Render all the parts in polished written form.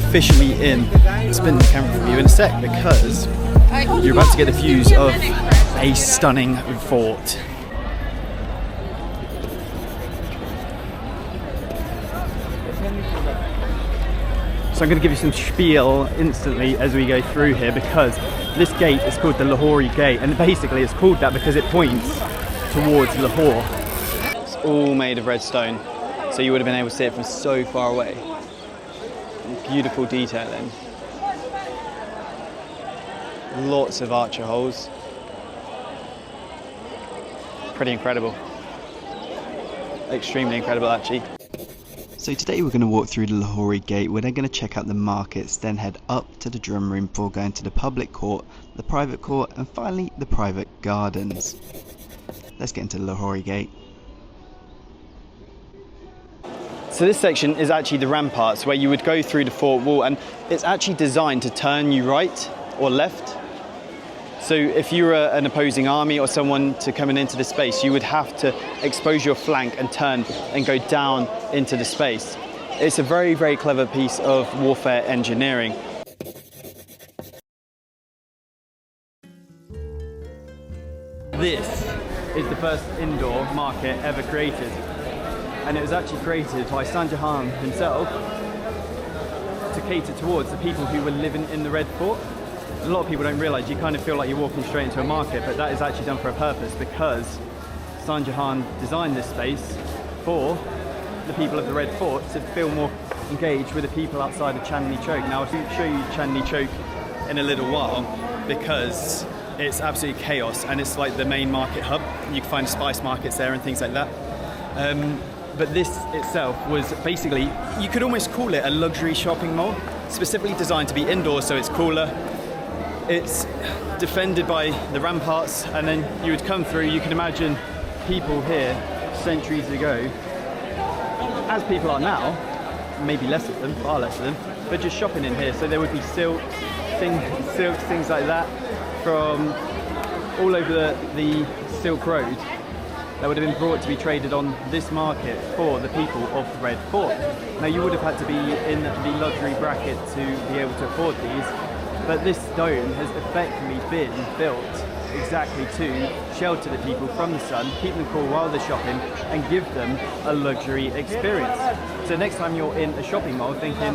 officially in. Spin the camera for you in a sec because you're about to get the views of a stunning fort. So I'm going to give you some spiel instantly as we go through here, because this gate is called the Lahori Gate, and basically it's called that because it points towards Lahore. It's all made of red stone, so you would have been able to see it from so far away. Beautiful detailing. Lots of archer holes. Pretty incredible. Extremely incredible actually. So today we're going to walk through the Lahori Gate. We're then going to check out the markets, then head up to the drum room before going to the public court, the private court, and finally the private gardens. Let's get into the Lahori Gate. So this section is actually the ramparts, where you would go through the fort wall, and it's actually designed to turn you right or left. So if you were an opposing army or someone to coming into the space, you would have to expose your flank and turn and go down into the space. It's a very, very clever piece of warfare engineering. This is the first indoor market ever created. And it was actually created by Shah Jahan himself to cater towards the people who were living in the Red Fort. A lot of people don't realise, you kind of feel like you're walking straight into a market, but that is actually done for a purpose, because Shah Jahan designed this space for the people of the Red Fort to feel more engaged with the people outside of Chandni Chowk. Now I'll show you Chandni Chowk in a little while, because it's absolutely chaos and it's like the main market hub. You can find spice markets there and things like that. But this itself was basically, you could almost call it a luxury shopping mall, specifically designed to be indoors so it's cooler. It's defended by the ramparts, and then you would come through. You can imagine people here centuries ago, as people are now, maybe less of them, far less of them, but just shopping in here. So there would be silks, things like that, from all over the Silk Road that would have been brought to be traded on this market for the people of the Red Fort. Now you would have had to be in the luxury bracket to be able to afford these, but this dome has effectively been built exactly to shelter the people from the sun, keep them cool while they're shopping, and give them a luxury experience. So next time you're in a shopping mall thinking,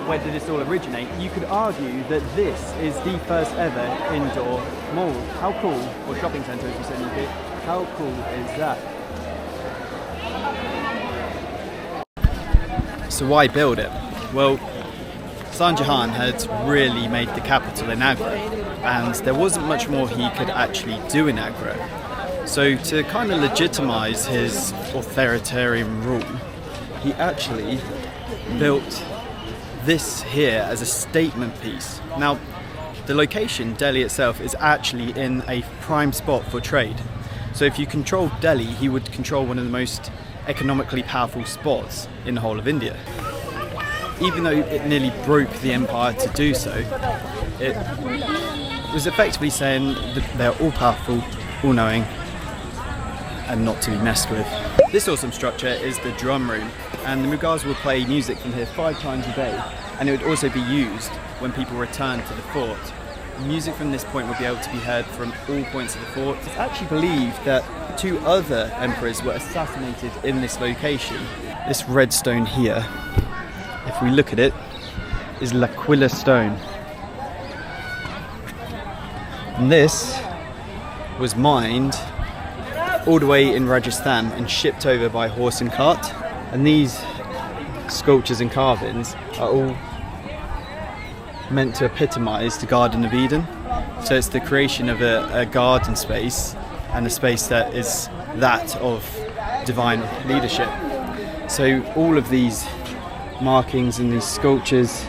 where did this all originate? You could argue that this is the first ever indoor mall. How cool, or shopping centre as you said in the how cool is that? So why build it? Well, Shah Jahan had really made the capital in Agra, and there wasn't much more he could actually do in Agra. So to kind of legitimise his authoritarian rule, he actually built this here as a statement piece. Now, the location, Delhi itself, is actually in a prime spot for trade. So if you control Delhi, he would control one of the most economically powerful spots in the whole of India. Even though it nearly broke the empire to do so, it was effectively saying that they're all powerful, all knowing, and not to be messed with. This awesome structure is the drum room, and the Mughals would play music from here 5 times a day, and it would also be used when people returned to the fort. Music from this point would be able to be heard from all points of the fort. It's actually believed that 2 other emperors were assassinated in this location. This red stone here, if we look at it, is Quila stone. And this was mined all the way in Rajasthan and shipped over by horse and cart. And these sculptures and carvings are all meant to epitomise the Garden of Eden. So it's the creation of a garden space, and a space that is that of divine leadership. So all of these markings and these sculptures,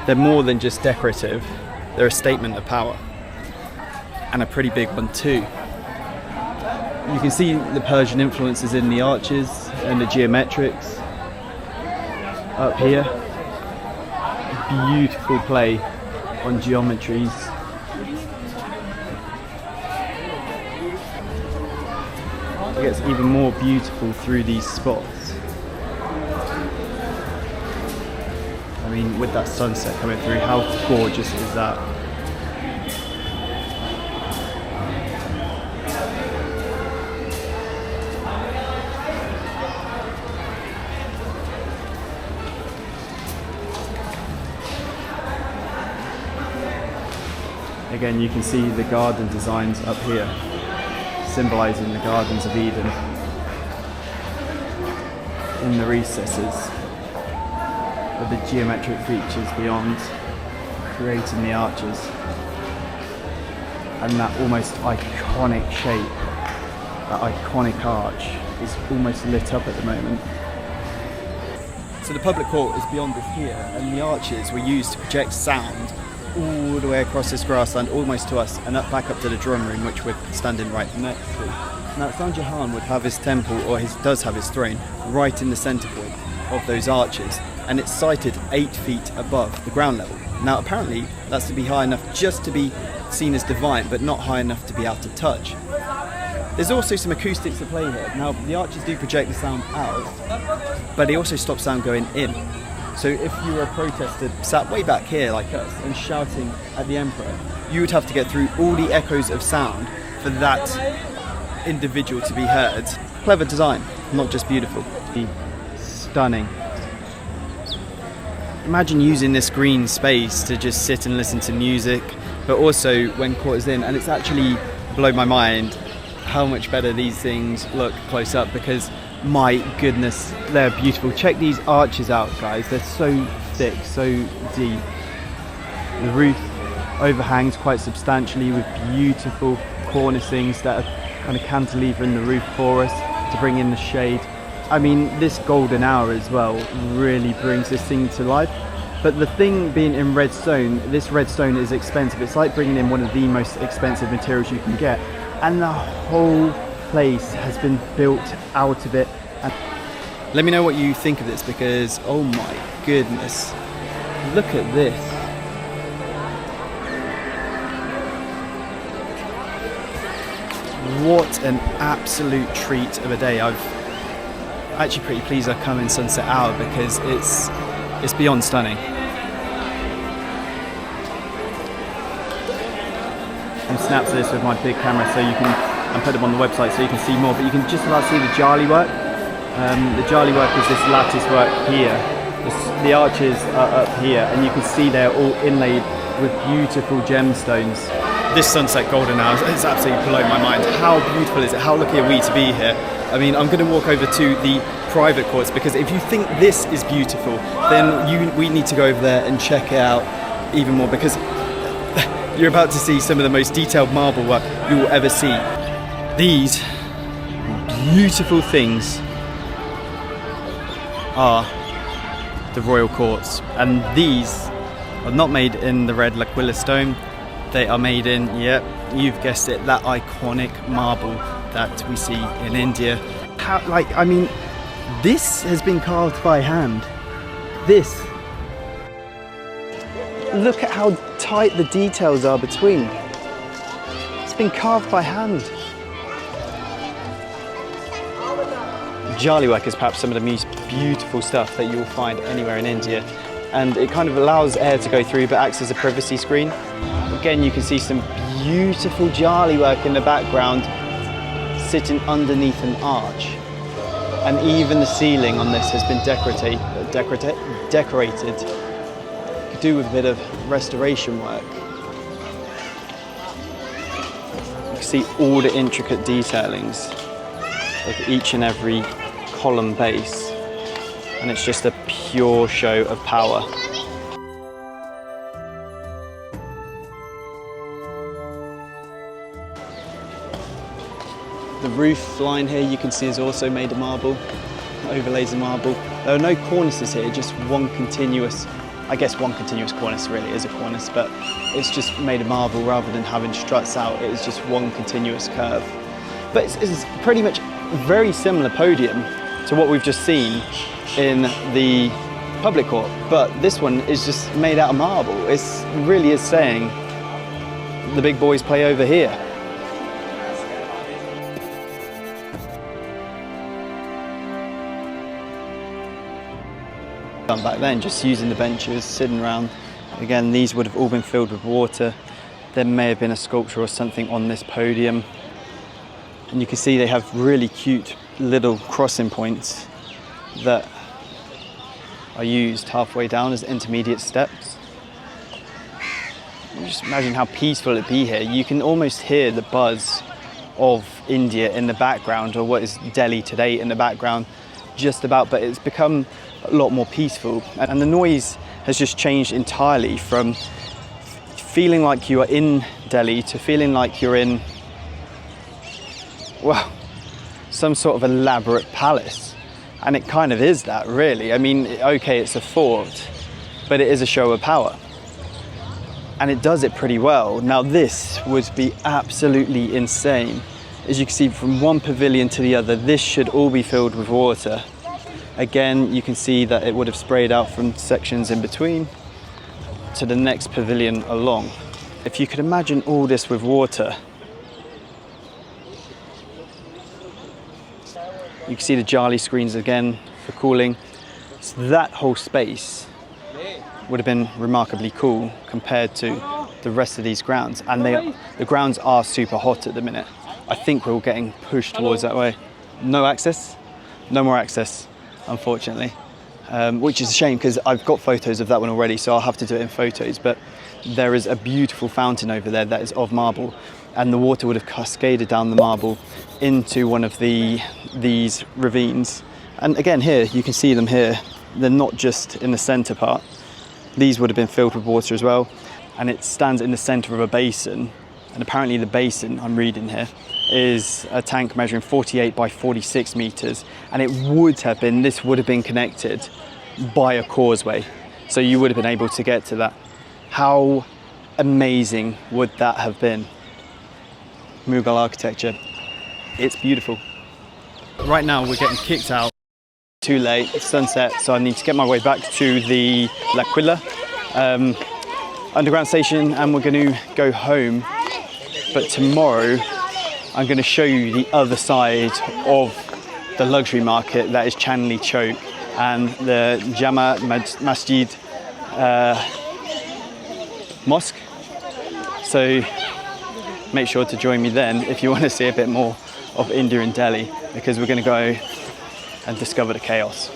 they're more than just decorative, they're a statement of power, and a pretty big one too. You can see the Persian influences in the arches and the geometrics up here. Beautiful play on geometries. It gets even more beautiful through these spots. And mean, with that sunset coming through, how gorgeous is that? Again, you can see the garden designs up here, symbolising the Gardens of Eden in the recesses, with the geometric features beyond, creating the arches, and that almost iconic shape, that iconic arch, is almost lit up at the moment. So the public court is beyond us here, and the arches were used to project sound all the way across this grassland, almost to us, and back up to the drum room, which we're standing right next to. Now, Shah Jahan would have his temple, or does have his throne, right in the centre point of those arches, and it's sited 8 feet above the ground level. Now, apparently, that's to be high enough just to be seen as divine, but not high enough to be out of touch. There's also some acoustics at play here. Now, the arches do project the sound out, but they also stop sound going in. So if you were a protester sat way back here like us and shouting at the emperor, you would have to get through all the echoes of sound for that individual to be heard. Clever design, not just beautiful. Stunning. Imagine using this green space to just sit and listen to music, but also when court is in, and it's actually blown my mind how much better these things look close up, because my goodness, they're beautiful. Check these arches out, guys. They're so thick, so deep. The roof overhangs quite substantially with beautiful cornicings that are kind of cantilevering the roof for us to bring in the shade. I mean, this golden hour as well really brings this thing to life. But the thing being in red stone, this red stone is expensive. It's like bringing in one of the most expensive materials you can get. And the whole place has been built out of it. And let me know what you think of this, because oh my goodness, look at this. What an absolute treat of a day. I'm actually pretty pleased I come in sunset hour, because it's beyond stunning. And snaps of this with my big camera so you can, and put them on the website so you can see more, but you can just about see the jali work. The jali work is this lattice work here. The arches are up here, and you can see they're all inlaid with beautiful gemstones. This sunset golden hour is absolutely blowing my mind. How beautiful is it? How lucky are we to be here? I mean, I'm going to walk over to the private courts, because if you think this is beautiful, then we need to go over there and check it out even more, because you're about to see some of the most detailed marble work you will ever see. These beautiful things are the royal courts, and these are not made in the red Quila stone. They are made in, yep, you've guessed it, that iconic marble that we see in India. I mean, this has been carved by hand. This. Look at how tight the details are between. It's been carved by hand. Jali work is perhaps some of the most beautiful stuff that you'll find anywhere in India, and it kind of allows air to go through but acts as a privacy screen. Again, you can see some beautiful jali work in the background sitting underneath an arch, and even the ceiling on this has been decorated. Could do with a bit of restoration work. You can see all the intricate detailings of each and every column base, and it's just a pure show of power. The roof line here you can see is also made of marble, overlays of marble. There are no cornices here, just one continuous, I guess one continuous cornice really is a cornice, but it's just made of marble rather than having struts out. It is just one continuous curve. But it's pretty much very similar podium to what we've just seen in the public court, but this one is just made out of marble. It really is saying the big boys play over here. done back then, just using the benches, sitting around. Again, these would have all been filled with water. There may have been a sculpture or something on this podium. And you can see they have really cute little crossing points that are used halfway down as intermediate steps. Just imagine how peaceful it'd be here. You can almost hear the buzz of India in the background, or what is Delhi today in the background, just about, but it's become a lot more peaceful. And the noise has just changed entirely from feeling like you are in Delhi to feeling like you're in, well, some sort of elaborate palace. And it kind of is that, really. I mean, okay, it's a fort, but it is a show of power. And it does it pretty well. Now, this would be absolutely insane. As you can see, from one pavilion to the other, this should all be filled with water. Again, you can see that it would have sprayed out from sections in between to the next pavilion along. If you could imagine all this with water, you can see the Jali screens again for cooling. So that whole space would have been remarkably cool compared to the rest of these grounds. And the grounds are super hot at the minute. I think we're all getting pushed towards that way. No access, no more access, unfortunately. Which is a shame, because I've got photos of that one already, so I'll have to do it in photos. But there is a beautiful fountain over there that is of marble, and the water would have cascaded down the marble into one of these ravines. And again, here, you can see them here. They're not just in the center part. These would have been filled with water as well. And it stands in the center of a basin. And apparently the basin, I'm reading here, is a tank measuring 48 by 46 meters. And this would have been connected by a causeway. So you would have been able to get to that. How amazing would that have been? Mughal architecture. It's beautiful. Right now we're getting kicked out. Too late, it's sunset, so I need to get my way back to the Quila underground station, and we're going to go home. But tomorrow I'm going to show you the other side of the luxury market, that is Chandni Chowk and the Jama Masjid mosque. So make sure to join me then if you want to see a bit more of India and Delhi, because we're going to go and discover the chaos.